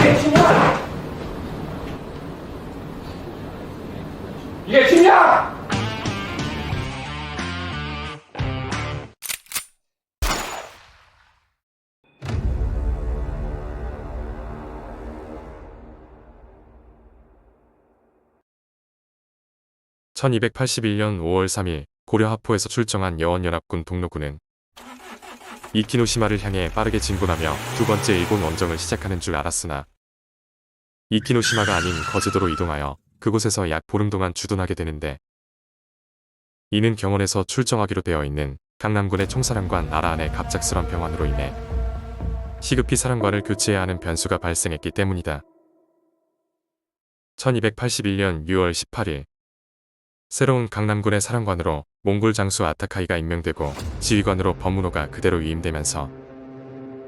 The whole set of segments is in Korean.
이게 팀이야! 이게 팀이야! 1281년 5월 3일 고려 하포에서 출정한 여원연합군 동로군은 이키노시마를 향해 빠르게 진군하며 두 번째 일본 원정을 시작하는 줄 알았으나 이키노시마가 아닌 거제도로 이동하여 그곳에서 약 보름 동안 주둔하게 되는데, 이는 경원에서 출정하기로 되어 있는 강남군의 총사령관 나라안의 갑작스런 병환으로 인해 시급히 사령관을 교체해야 하는 변수가 발생했기 때문이다. 1281년 6월 18일 새로운 강남군의 사령관으로 몽골 장수 아타카이가 임명되고 지휘관으로 버무노가 그대로 위임되면서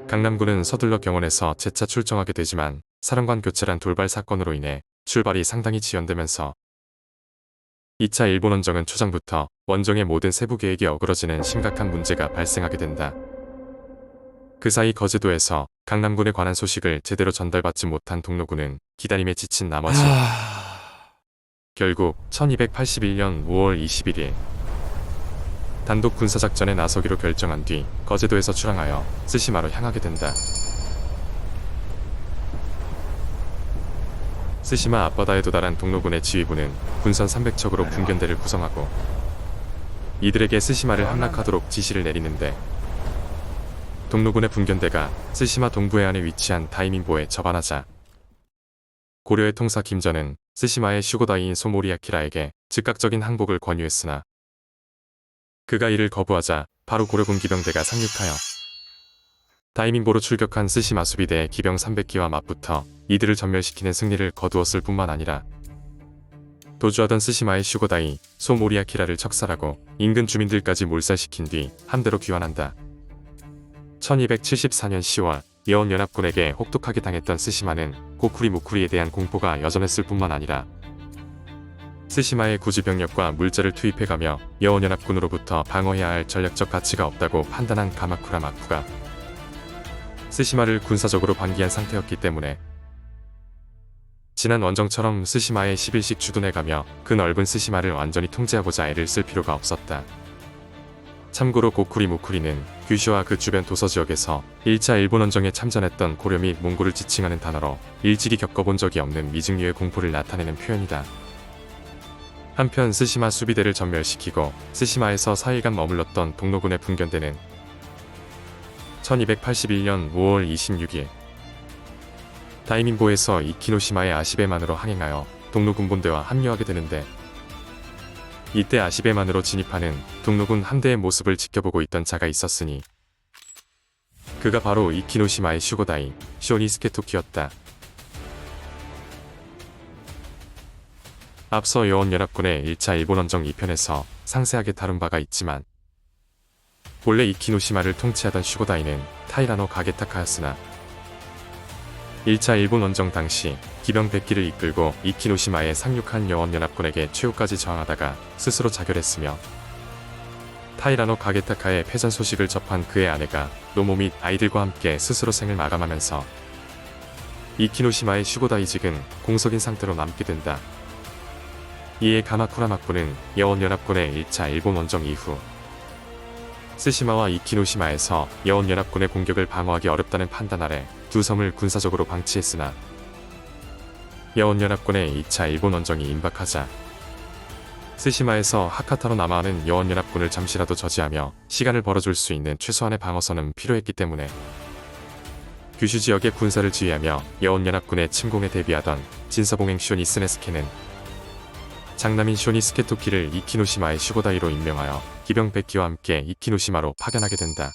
강남군은 서둘러 경원에서 재차 출정하게 되지만 사령관 교체란 돌발 사건으로 인해 출발이 상당히 지연되면서 2차 일본 원정은 초장부터 원정의 모든 세부 계획이 어그러지는 심각한 문제가 발생하게 된다. 그 사이 거제도에서 강남군에 관한 소식을 제대로 전달받지 못한 동로군은 기다림에 지친 나머지 결국 1281년 5월 21일 단독 군사작전에 나서기로 결정한 뒤 거제도에서 출항하여 스시마로 향하게 된다. 스시마 앞바다에 도달한 동로군의 지휘부는 군선 300척으로 군견대를 구성하고 이들에게 스시마를 함락하도록 지시를 내리는데, 동로군의 군견대가 스시마 동부 해안에 위치한 다이민보에 접안하자 고려의 통사 김전은 스시마의 슈고다이인 소모리아키라에게 즉각적인 항복을 권유했으나 그가 이를 거부하자 바로 고려군 기병대가 상륙하여 다이민보로 출격한 스시마 수비대의 기병 300기와 맞붙어 이들을 전멸시키는 승리를 거두었을 뿐만 아니라 도주하던 스시마의 슈고다이 소모리아키라를 척살하고 인근 주민들까지 몰살시킨 뒤 함대로 귀환한다. 1274년 10월 여원연합군에게 혹독하게 당했던 스시마는 고쿠리 무쿠리에 대한 공포가 여전했을 뿐만 아니라 스시마의 구지병력과 물자를 투입해가며 여원연합군으로부터 방어해야 할 전략적 가치가 없다고 판단한 가마쿠라 마쿠가 스시마를 군사적으로 반기한 상태였기 때문에 지난 원정처럼 스시마에 10일씩 주둔해가며 그 넓은 스시마를 완전히 통제하고자 애를 쓸 필요가 없었다. 참고로 고쿠리 무쿠리는 규슈와 그 주변 도서지역에서 1차 일본 원정에 참전했던 고려 및 몽골을 지칭하는 단어로 일찍이 겪어본 적이 없는 미증류의 공포를 나타내는 표현이다. 한편 스시마 수비대를 전멸시키고 스시마에서 4일간 머물렀던 동로군의 분견대는 1281년 5월 26일 다이민보에서 이키노시마의 아시베만으로 항행하여 동로군본대와 합류하게 되는데, 이때 아시베만으로 진입하는 동로군 함대의 모습을 지켜보고 있던 자가 있었으니 그가 바로 이키노시마의 슈고다이 쇼니스케 토키였다. 앞서 여원연합군의 1차 일본 원정 2편에서 상세하게 다룬 바가 있지만 본래 이키노시마를 통치하던 슈고다이는 타이라노 가게타카였으나 1차 일본 원정 당시 기병 100기를 이끌고 이키노시마에 상륙한 여원연합군에게 최후까지 저항하다가 스스로 자결했으며, 타이라노 가게타카의 패전 소식을 접한 그의 아내가 노모 및 아이들과 함께 스스로 생을 마감하면서 이키노시마의 슈고다이직은 공석인 상태로 남게 된다. 이에 가마쿠라 막부는 여원연합군의 1차 일본 원정 이후 스시마와 이키노시마에서 여원연합군의 공격을 방어하기 어렵다는 판단 아래 두 섬을 군사적으로 방치했으나, 여원연합군의 2차 일본 원정이 임박하자 스시마에서 하카타로 남아하는 여원연합군을 잠시라도 저지하며 시간을 벌어줄 수 있는 최소한의 방어선은 필요했기 때문에 규슈 지역의 군사를 지휘하며 여원연합군의 침공에 대비하던 진서봉행 쇼니 스네스케는 장남인 쇼니스케 토키를 이키노시마의 슈고다이로 임명하여 기병 100기와 함께 이키노시마로 파견하게 된다.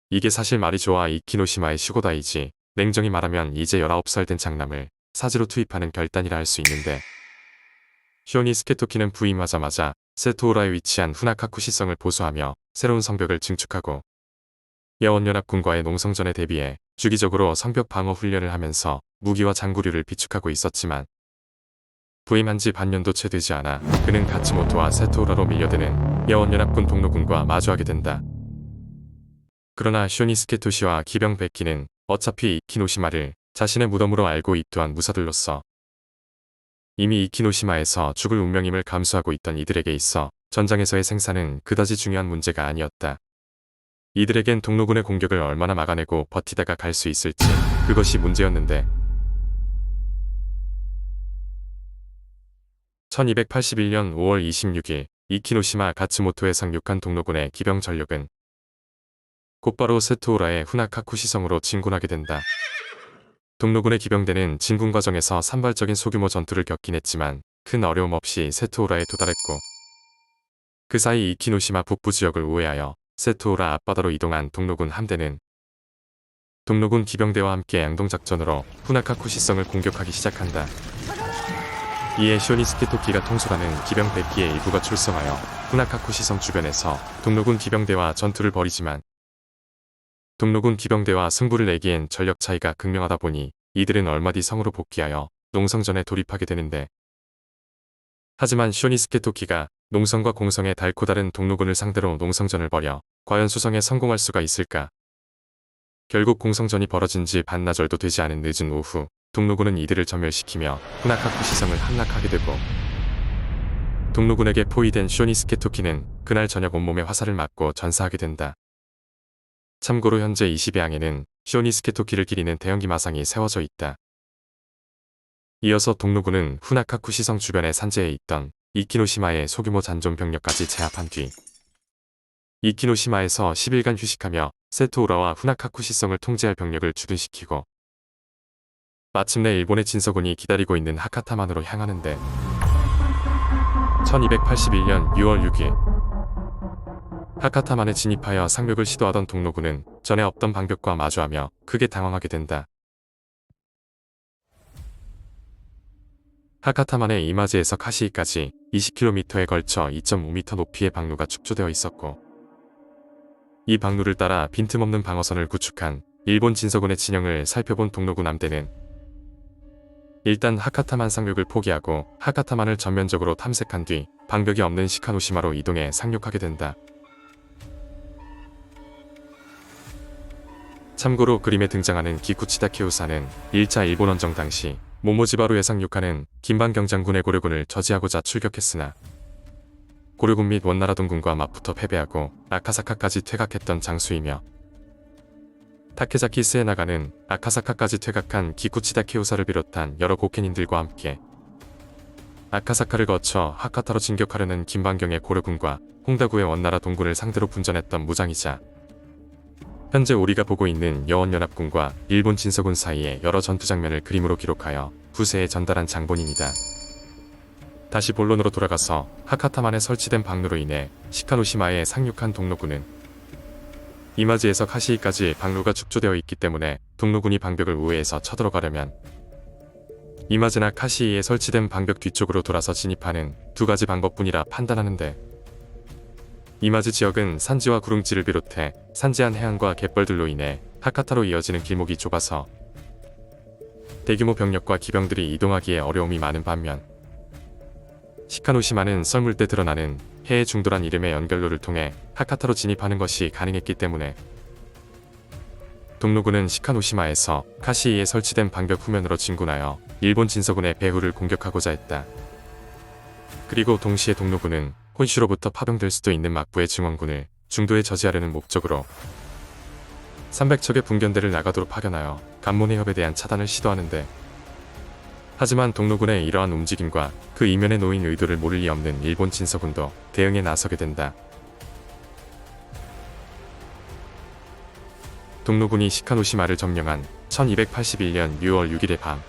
이게 사실 말이 좋아 이키노시마의 슈고다이지, 냉정히 말하면 이제 19살 된 장남을 사지로 투입하는 결단이라 할 수 있는데, 쇼니스케 토키는 부임하자마자 세토우라에 위치한 후나카쿠 시성을 보수하며 새로운 성벽을 증축하고 여원연합군과의 농성전에 대비해 주기적으로 성벽 방어 훈련을 하면서 무기와 장구류를 비축하고 있었지만, 부임한 지 반년도 채 되지 않아 그는 가츠모토와 세토우라로 밀려드는 여원연합군 동로군과 마주하게 된다. 그러나 쇼니스케 토시와 기병 100기는 어차피 이키노시마를 자신의 무덤으로 알고 이 또한 무사들로서 이미 이키노시마에서 죽을 운명임을 감수하고 있던 이들에게 있어 전장에서의 생사는 그다지 중요한 문제가 아니었다. 이들에겐 동로군의 공격을 얼마나 막아내고 버티다가 갈 수 있을지 그것이 문제였는데 1281년 5월 26일 이키노시마 가츠모토에 상륙한 동로군의 기병 전력은 곧바로 세토우라의 후나카쿠 시성으로 진군하게 된다. 동로군의 기병대는 진군 과정에서 산발적인 소규모 전투를 겪긴 했지만 큰 어려움 없이 세토우라에 도달했고 그 사이 이키노시마 북부 지역을 우회하여 세토우라 앞바다로 이동한 동로군 함대는 동로군 기병대와 함께 양동작전으로 후나카쿠 시성을 공격하기 시작한다. 이에 쇼니스케 토키가 통솔하는 기병 100기의 일부가 출성하여 후나카쿠 시성 주변에서 동로군 기병대와 전투를 벌이지만 동로군 기병대와 승부를 내기엔 전력 차이가 극명하다 보니 이들은 얼마 뒤 성으로 복귀하여 농성전에 돌입하게 되는데 하지만 쇼니스케 토키가 농성과 공성의 달코 다른 동로군을 상대로 농성전을 벌여 과연 수성에 성공할 수가 있을까? 결국 공성전이 벌어진 지 반나절도 되지 않은 늦은 오후 동로군은 이들을 전멸시키며 후나카쿠 시성을 함락하게 되고 동로군에게 포위된 쇼니스케 토키는 그날 저녁 온몸에 화살을 맞고 전사하게 된다. 참고로 현재 20해항에는 쇼니스케 토키를 기리는 대형기 마상이 세워져 있다. 이어서 동로군은 후나카쿠 시성 주변의 산지에 있던 이키노시마의 소규모 잔존 병력까지 제압한 뒤 이키노시마에서 10일간 휴식하며 세토우라와 후나카쿠 시성을 통제할 병력을 주둔시키고 마침내 일본의 진서군이 기다리고 있는 하카타만으로 향하는데 1281년 6월 6일 하카타만에 진입하여 상륙을 시도하던 동로군은 전에 없던 방벽과 마주하며 크게 당황하게 된다. 하카타만의 이마즈에서 카시이까지 20km에 걸쳐 2.5m 높이의 방루가 축조되어 있었고 이 방루를 따라 빈틈없는 방어선을 구축한 일본 진서군의 진영을 살펴본 동로군 함대는 일단 하카타만 상륙을 포기하고 하카타만을 전면적으로 탐색한 뒤 방벽이 없는 시카노시마로 이동해 상륙하게 된다. 참고로 그림에 등장하는 기쿠치다 키우사는 1차 일본 원정 당시 모모지바루에 상륙하는 김방경장군의 고려군을 저지하고자 출격했으나 고려군 및 원나라 동군과 맞붙어 패배하고 아카사카까지 퇴각했던 장수이며 타케자키 스에나가는 아카사카까지 퇴각한 기쿠치다 키우사를 비롯한 여러 고케닌들과 함께 아카사카를 거쳐 하카타로 진격하려는 김방경의 고려군과 홍다구의 원나라 동군을 상대로 분전했던 무장이자 현재 우리가 보고 있는 여원연합군과 일본 진서군 사이의 여러 전투 장면을 그림으로 기록하여 후세에 전달한 장본인이다. 다시 본론으로 돌아가서 하카타만에 설치된 방루로 인해 시카노시마에 상륙한 동로군은 이마즈에서 카시이까지 방루가 축조되어 있기 때문에 동로군이 방벽을 우회해서 쳐들어가려면 이마즈나 카시이에 설치된 방벽 뒤쪽으로 돌아서 진입하는 두 가지 방법뿐이라 판단하는데 이마즈 지역은 산지와 구릉지를 비롯해 산지한 해안과 갯벌들로 인해 하카타로 이어지는 길목이 좁아서 대규모 병력과 기병들이 이동하기에 어려움이 많은 반면 시카노시마는 썰물 때 드러나는 해의 중도란 이름의 연결로를 통해 하카타로 진입하는 것이 가능했기 때문에 동로군은 시카노시마에서 카시이에 설치된 방벽 후면으로 진군하여 일본 진서군의 배후를 공격하고자 했다. 그리고 동시에 동로군은 혼슈로부터 파병될 수도 있는 막부의 증원군을 중도에 저지하려는 목적으로 300척의 분견대를 나가도로 파견하여 간몬해협에 대한 차단을 시도하는데 하지만 동로군의 이러한 움직임과 그 이면에 놓인 의도를 모를 리 없는 일본 진서군도 대응에 나서게 된다. 동로군이 시카노시마를 점령한 1281년 6월 6일의 밤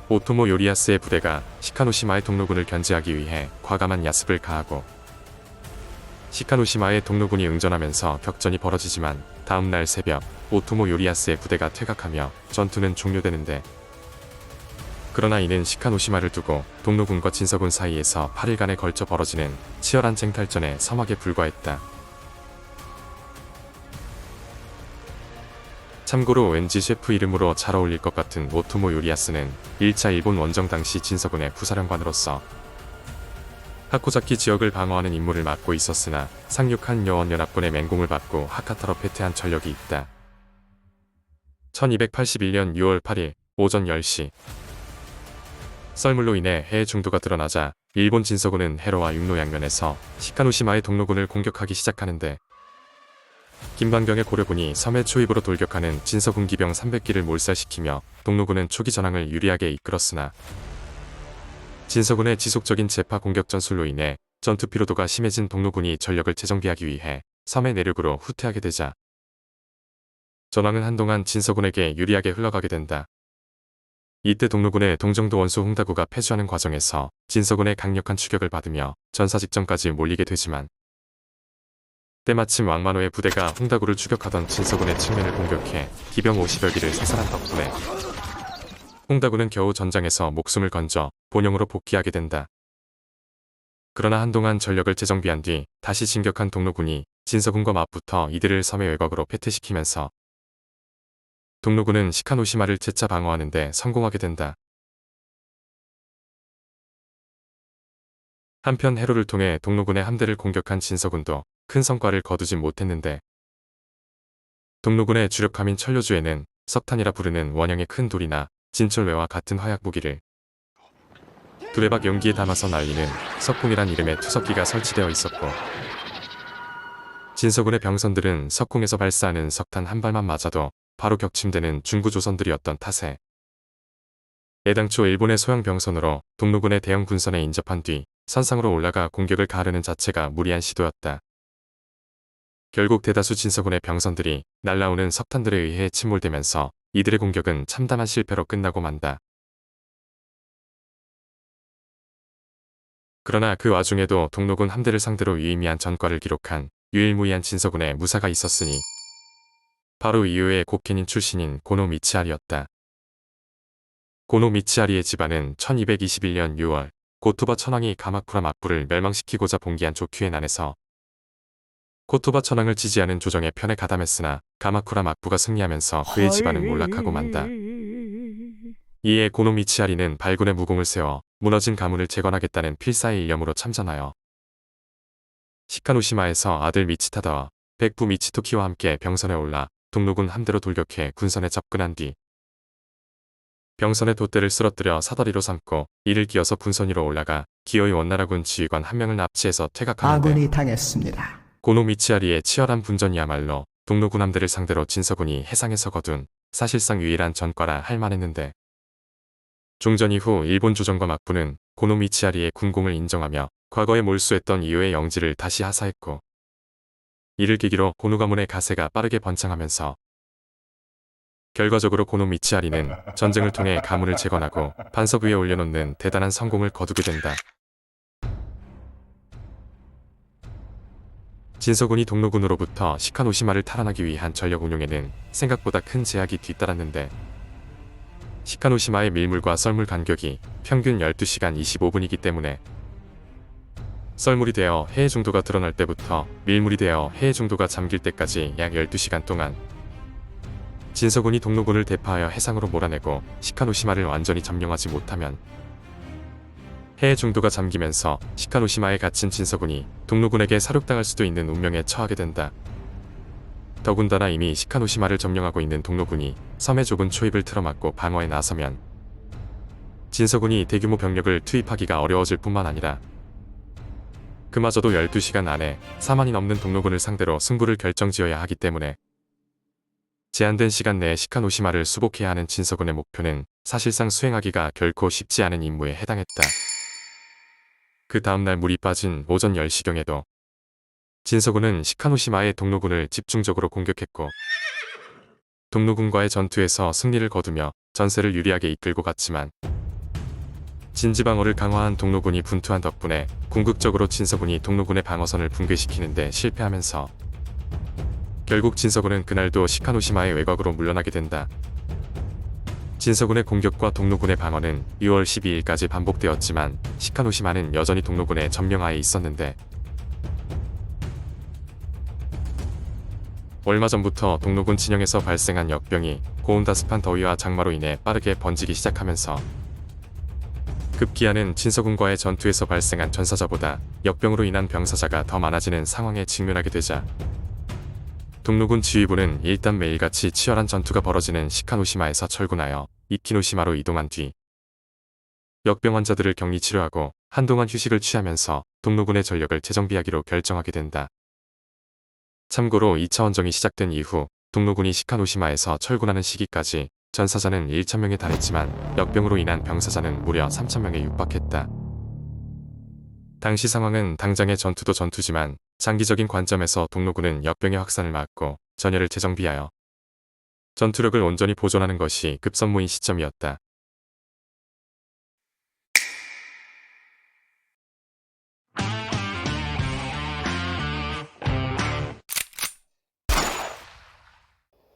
오토모 요리야스의 부대가 시카노시마의 동로군을 견제하기 위해 과감한 야습을 가하고 시카노시마의 동로군이 응전하면서 격전이 벌어지지만 다음날 새벽 오토모 요리야스의 부대가 퇴각하며 전투는 종료되는데 그러나 이는 시카노시마를 두고 동로군과 진서군 사이에서 8일간에 걸쳐 벌어지는 치열한 쟁탈전의 서막에 불과했다. 참고로 왠지 셰프 이름으로 잘 어울릴 것 같은 오토모 요리야스는 1차 일본 원정 당시 진서군의 부사령관으로서 하코자키 지역을 방어하는 임무를 맡고 있었으나 상륙한 여원연합군의 맹공을 받고 하카타로 패퇴한 전력이 있다. 1281년 6월 8일 오전 10시 썰물로 인해 해해 중도가 드러나자 일본 진서군은 해로와 육로 양면에서 시카노시마의 동로군을 공격하기 시작하는데 김방병의 고려군이 섬해 초입으로 돌격하는 진서군 기병 300기를 몰살시키며 동로군은 초기 전황을 유리하게 이끌었으나 진서군의 지속적인 재파 공격 전술로 인해 전투 피로도가 심해진 동로군이 전력을 재정비하기 위해 섬의 내륙으로 후퇴하게 되자 전황은 한동안 진서군에게 유리하게 흘러가게 된다. 이때 동로군의 동정도 원수 홍다구가 패주하는 과정에서 진서군의 강력한 추격을 받으며 전사 직전까지 몰리게 되지만 때마침 왕만호의 부대가 홍다구를 추격하던 진서군의 측면을 공격해 기병 50여 기를 사살한 덕분에 홍다구는 겨우 전장에서 목숨을 건져 본영으로 복귀하게 된다. 그러나 한동안 전력을 재정비한 뒤 다시 진격한 동로군이 진서군과 맞붙어 이들을 섬의 외곽으로 패퇴시키면서 동로군은 시카노시마를 재차 방어하는 데 성공하게 된다. 한편 해로를 통해 동로군의 함대를 공격한 진서군도 큰 성과를 거두진 못했는데 동로군의 주력함인 천료주에는 석탄이라 부르는 원형의 큰 돌이나 진철외와 같은 화약 무기를 두레박 용기에 담아서 날리는 석궁이란 이름의 투석기가 설치되어 있었고 진서군의 병선들은 석궁에서 발사하는 석탄 한 발만 맞아도 바로 격침되는 중구 조선들이었던 탓에 애당초 일본의 소형 병선으로 동로군의 대형 군선에 인접한 뒤 선상으로 올라가 공격을 가하려는 자체가 무리한 시도였다. 결국 대다수 진서군의 병선들이 날라오는 석탄들에 의해 침몰되면서 이들의 공격은 참담한 실패로 끝나고 만다. 그러나 그 와중에도 동로군 함대를 상대로 유의미한 전과를 기록한 유일무이한 진서군의 무사가 있었으니 바로 이후의 곡캔인 출신인 고노 미치하리였다. 고노 미치하리의 집안은 1221년 6월 고토바 천황이 가마쿠라 막부를 멸망시키고자 봉기한 조큐의 난에서 고토바 천황을 지지하는 조정의 편에 가담했으나 가마쿠라 막부가 승리하면서 그의 집안은 몰락하고 만다. 이에 고노 미치하리는 발군의 무공을 세워 무너진 가문을 재건하겠다는 필사의 일념으로 참전하여 시카노시마에서 아들 미치타다와 백부 미치토키와 함께 병선에 올라 동로군 함대로 돌격해 군선에 접근한 뒤 병선의 돛대를 쓰러뜨려 사다리로 삼고 이를 끼어서 군선 위로 올라가 기어이 원나라군 지휘관 한 명을 납치해서 퇴각하는데 아군이 당했습니다. 고노 미치하리의 치열한 분전이야말로 동로군 함대를 상대로 진서군이 해상에서 거둔 사실상 유일한 전과라 할 만했는데 종전 이후 일본 조정과 막부는 고노 미치하리의 군功을 인정하며 과거에 몰수했던 이후의 영지를 다시 하사했고 이를 계기로 고노 가문의 가세가 빠르게 번창하면서 결과적으로 고노 미치하리는 전쟁을 통해 가문을 재건하고 반석 위에 올려놓는 대단한 성공을 거두게 된다. 진서군이 동로군으로부터 시카노시마를 탈환하기 위한 전력 운용에는 생각보다 큰 제약이 뒤따랐는데 시카노시마의 밀물과 썰물 간격이 평균 12시간 25분이기 때문에 썰물이 되어 해해 중도가 드러날 때부터 밀물이 되어 해해 중도가 잠길 때까지 약 12시간 동안 진서군이 동로군을 대파하여 해상으로 몰아내고 시카노시마를 완전히 점령하지 못하면 해해 중도가 잠기면서 시카노시마에 갇힌 진서군이 동로군에게 사륙당할 수도 있는 운명에 처하게 된다. 더군다나 이미 시카노시마를 점령하고 있는 동로군이 섬의 좁은 초입을 틀어막고 방어에 나서면 진서군이 대규모 병력을 투입하기가 어려워질 뿐만 아니라 그마저도 12시간 안에 4만이 넘는 동로군을 상대로 승부를 결정지어야 하기 때문에 제한된 시간 내에 시카노시마를 수복해야 하는 진서군의 목표는 사실상 수행하기가 결코 쉽지 않은 임무에 해당했다. 그 다음날 물이 빠진 오전 10시경에도 진서군은 시카노시마의 동로군을 집중적으로 공격했고 동로군과의 전투에서 승리를 거두며 전세를 유리하게 이끌고 갔지만 진지방어를 강화한 동로군이 분투한 덕분에 궁극적으로 진서군이 동로군의 방어선을 붕괴시키는 데 실패하면서 결국 진서군은 그날도 시카노시마의 외곽으로 물러나게 된다. 진서군의 공격과 동로군의 방어는 6월 12일까지 반복되었지만 시카노시마는 여전히 동로군의 점령하에 있었는데 얼마 전부터 동로군 진영에서 발생한 역병이 고온다습한 더위와 장마로 인해 빠르게 번지기 시작하면서 급기야는 진서군과의 전투에서 발생한 전사자보다 역병으로 인한 병사자가 더 많아지는 상황에 직면하게 되자 동로군 지휘부는 일단 매일같이 치열한 전투가 벌어지는 시카노시마에서 철군하여 이키노시마로 이동한 뒤 역병 환자들을 격리 치료하고 한동안 휴식을 취하면서 동로군의 전력을 재정비하기로 결정하게 된다. 참고로 2차 원정이 시작된 이후 동로군이 시카노시마에서 철군하는 시기까지 전사자는 1,000명에 달했지만 역병으로 인한 병사자는 무려 3,000명에 육박했다. 당시 상황은 당장의 전투도 전투지만 장기적인 관점에서 동로군은 역병의 확산을 막고 전열을 재정비하여 전투력을 온전히 보존하는 것이 급선무인 시점이었다.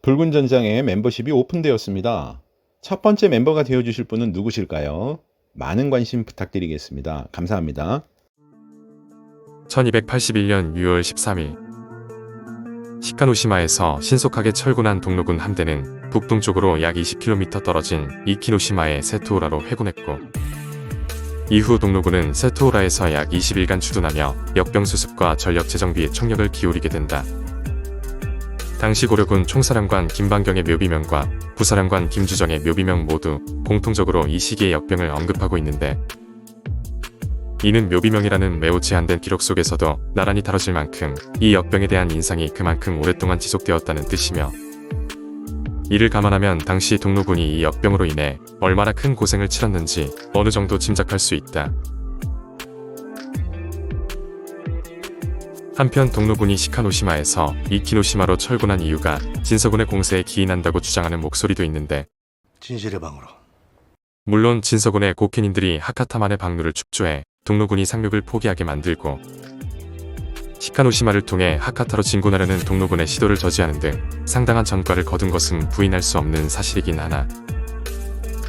붉은 전장에 멤버십이 오픈되었습니다. 첫 번째 멤버가 되어주실 분은 누구실까요? 많은 관심 부탁드리겠습니다. 감사합니다. 1281년 6월 13일 시카노시마에서 신속하게 철군한 동로군 함대는 북동쪽으로 약 20km 떨어진 이키노시마의 세토우라로 회군했고 이후 동로군은 세토우라에서 약 20일간 주둔하며 역병 수습과 전력 재정비에 총력을 기울이게 된다. 당시 고려군 총사령관 김방경의 묘비명과 부사령관 김주정의 묘비명 모두 공통적으로 이 시기의 역병을 언급하고 있는데 이는 묘비명이라는 매우 제한된 기록 속에서도 나란히 다뤄질 만큼 이 역병에 대한 인상이 그만큼 오랫동안 지속되었다는 뜻이며 이를 감안하면 당시 동로군이 이 역병으로 인해 얼마나 큰 고생을 치렀는지 어느 정도 짐작할 수 있다. 한편 동로군이 시카노시마에서 이키노시마로 철군한 이유가 진서군의 공세에 기인한다고 주장하는 목소리도 있는데 진실의 방으로. 물론 진서군의 고케닌들이 하카타만의 방루를 축조해 동로군이 상륙을 포기하게 만들고 시카노시마를 통해 하카타로 진군하려는 동로군의 시도를 저지하는 등 상당한 전과를 거둔 것은 부인할 수 없는 사실이긴 하나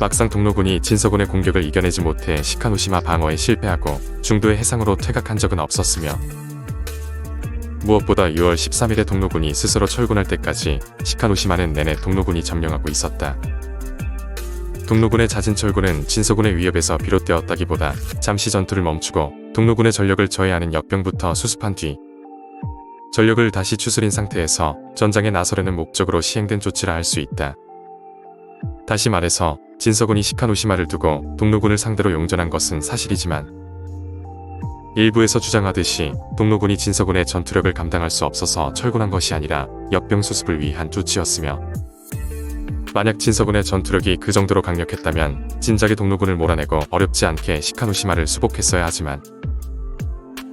막상 동로군이 진서군의 공격을 이겨내지 못해 시카노시마 방어에 실패하고 중도의 해상으로 퇴각한 적은 없었으며 무엇보다 6월 13일에 동로군이 스스로 철군할 때까지 시카노시마는 내내 동로군이 점령하고 있었다. 동로군의 잦은 철군은 진서군의 위협에서 비롯되었다기보다 잠시 전투를 멈추고 동로군의 전력을 저해하는 역병부터 수습한 뒤 전력을 다시 추스린 상태에서 전장에 나서려는 목적으로 시행된 조치라 할 수 있다. 다시 말해서 진서군이 시카노시마를 두고 동로군을 상대로 용전한 것은 사실이지만 일부에서 주장하듯이 동로군이 진서군의 전투력을 감당할 수 없어서 철군한 것이 아니라 역병 수습을 위한 조치였으며 만약 진서군의 전투력이 그 정도로 강력했다면 진작에 동로군을 몰아내고 어렵지 않게 시카노시마를 수복했어야 하지만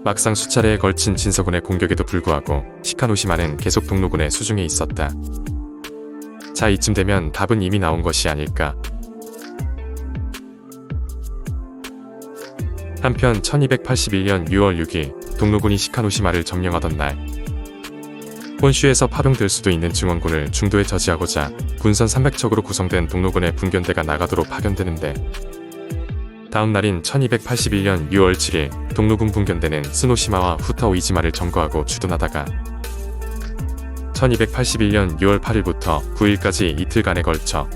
막상 수차례에 걸친 진서군의 공격에도 불구하고 시카노시마는 계속 동로군의 수중에 있었다. 자, 이쯤 되면 답은 이미 나온 것이 아닐까. 한편 1281년 6월 6일 동로군이 시카노시마를 점령하던 날 혼슈에서 파병될 수도 있는 증원군을 중도에 저지하고자 군선 300척으로 구성된 동로군의 분견대가 나가도로 파견되는데 다음 날인 1281년 6월 7일 동로군 분견대는 스노시마와 후타오이지마를 점거하고 주둔하다가 1281년 6월 8일부터 9일까지 이틀간에 걸쳐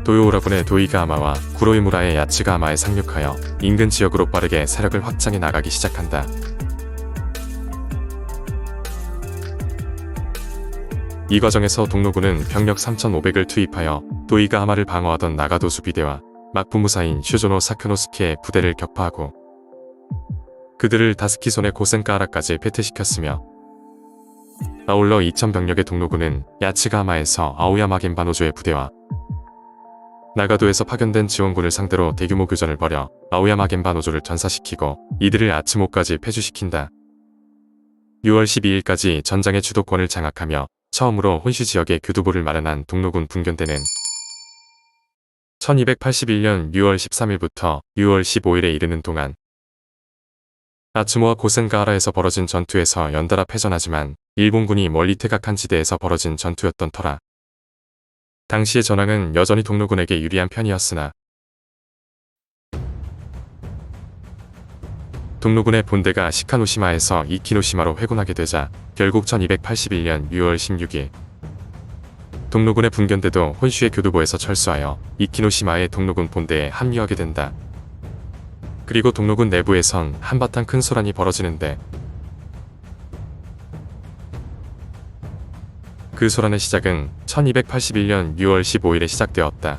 도요오라군의 도이가하마와 구로이무라의 야츠가하마에 상륙하여 인근 지역으로 빠르게 세력을 확장해 나가기 시작한다. 이 과정에서 동로군은 병력 3,500을 투입하여 도이가하마를 방어하던 나가도 수비대와 막부무사인 슈조노 사크노스케의 부대를 격파하고 그들을 다스키손의 고센가하라까지 패퇴시켰으며 아울러 2,000병력의 동로군은 야츠가하마에서 아오야마 겐바노조의 부대와 나가도에서 파견된 지원군을 상대로 대규모 교전을 벌여 아오야마 겐바노조를 전사시키고 이들을 아츠모까지 패주시킨다. 6월 12일까지 전장의 주도권을 장악하며 처음으로 혼슈 지역에 교두보를 마련한 동로군 분견대는 1281년 6월 13일부터 6월 15일에 이르는 동안 아츠모와 고센가하라에서 벌어진 전투에서 연달아 패전하지만 일본군이 멀리 퇴각한 지대에서 벌어진 전투였던 터라 당시의 전황은 여전히 동로군에게 유리한 편이었으나 동로군의 본대가 시카노시마에서 이키노시마로 회군하게 되자 결국 1281년 6월 16일 동로군의 분견대도 혼슈의 교두보에서 철수하여 이키노시마의 동로군 본대에 합류하게 된다. 그리고 동로군 내부에선 한바탕 큰 소란이 벌어지는데 그 소란의 시작은 1281년 6월 15일에 시작되었다.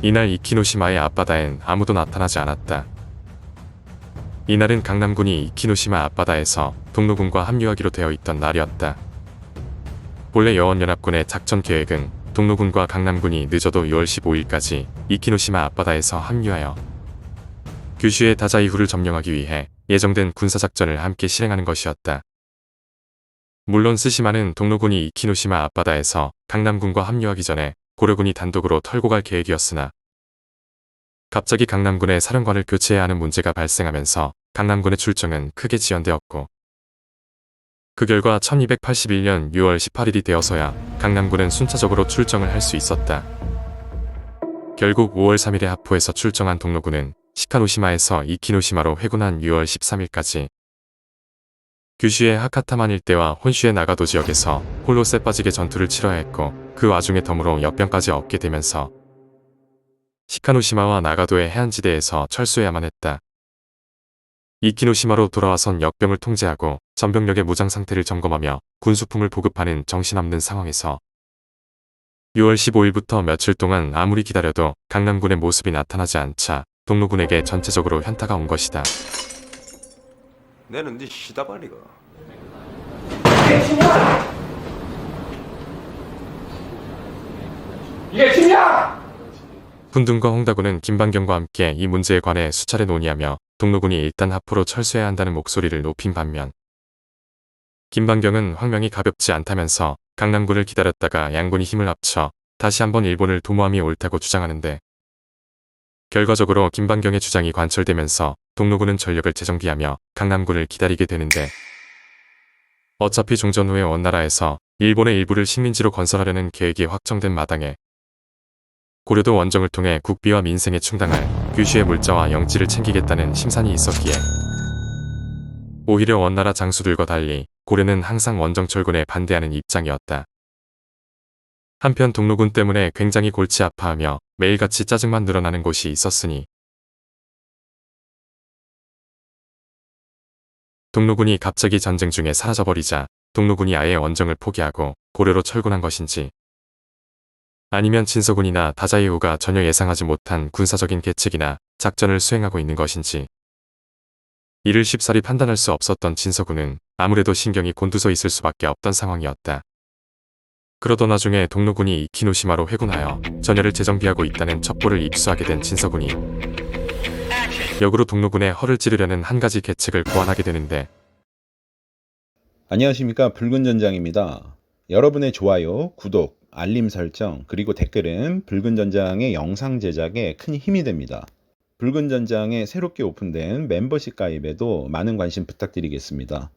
이날 이키노시마의 앞바다엔 아무도 나타나지 않았다. 이날은 강남군이 이키노시마 앞바다에서 동로군과 합류하기로 되어 있던 날이었다. 본래 여원연합군의 작전 계획은 동로군과 강남군이 늦어도 6월 15일까지 이키노시마 앞바다에서 합류하여 규슈의 다자이후를 점령하기 위해 예정된 군사작전을 함께 실행하는 것이었다. 물론 스시마는 동로군이 이키노시마 앞바다에서 강남군과 합류하기 전에 고려군이 단독으로 털고 갈 계획이었으나 갑자기 강남군의 사령관을 교체해야 하는 문제가 발생하면서 강남군의 출정은 크게 지연되었고 그 결과 1281년 6월 18일이 되어서야 강남군은 순차적으로 출정을 할 수 있었다. 결국 5월 3일에 하포에서 출정한 동로군은 시카노시마에서 이키노시마로 회군한 6월 13일까지 규슈의 하카타만 일대와 혼슈의 나가도 지역에서 홀로 쎄빠지게 전투를 치러야 했고 그 와중에 덤으로 역병까지 얻게 되면서 시카노시마와 나가도의 해안지대에서 철수해야만 했다. 이키노시마로 돌아와선 역병을 통제하고 전병력의 무장 상태를 점검하며 군수품을 보급하는 정신없는 상황에서 6월 15일부터 며칠 동안 아무리 기다려도 강남군의 모습이 나타나지 않자 동로군에게 전체적으로 현타가 온 것이다. 내는 네 시다발이가 이게 침략! 이게 침략! 훈둔과 홍다군은 김반경과 함께 이 문제에 관해 수차례 논의하며 동로군이 일단 하포로 철수해야 한다는 목소리를 높인 반면 김반경은 황명이 가볍지 않다면서 강남군을 기다렸다가 양군이 힘을 합쳐 다시 한번 일본을 도모함이 옳다고 주장하는데 결과적으로 김반경의 주장이 관철되면서 동로군은 전력을 재정비하며 강남군을 기다리게 되는데 어차피 종전 후에 원나라에서 일본의 일부를 식민지로 건설하려는 계획이 확정된 마당에 고려도 원정을 통해 국비와 민생에 충당할 규슈의 물자와 영지를 챙기겠다는 심산이 있었기에 오히려 원나라 장수들과 달리 고려는 항상 원정철군에 반대하는 입장이었다. 한편 동로군 때문에 굉장히 골치 아파하며 매일같이 짜증만 늘어나는 곳이 있었으니 동로군이 갑자기 전쟁 중에 사라져버리자 동로군이 아예 원정을 포기하고 고려로 철군한 것인지 아니면 진서군이나 다자이후가 전혀 예상하지 못한 군사적인 계책이나 작전을 수행하고 있는 것인지 이를 쉽사리 판단할 수 없었던 진서군은 아무래도 신경이 곤두서 있을 수밖에 없던 상황이었다. 그러던 와중에 동로군이 이키노시마로 회군하여 전열을 재정비하고 있다는 첩보를 입수하게 된 진서군이 역으로 동로군의 허를 찌르려는 한 가지 계책을 고안하게 되는데 안녕하십니까, 붉은 전장입니다. 여러분의 좋아요, 구독, 알림 설정, 그리고 댓글은 붉은 전장의 영상 제작에 큰 힘이 됩니다. 붉은 전장에 새롭게 오픈된 멤버십 가입에도 많은 관심 부탁드리겠습니다.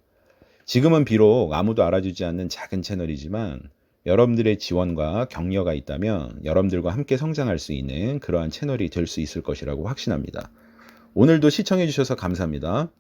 지금은 비록 아무도 알아주지 않는 작은 채널이지만 여러분들의 지원과 격려가 있다면 여러분들과 함께 성장할 수 있는 그러한 채널이 될 수 있을 것이라고 확신합니다. 오늘도 시청해 주셔서 감사합니다.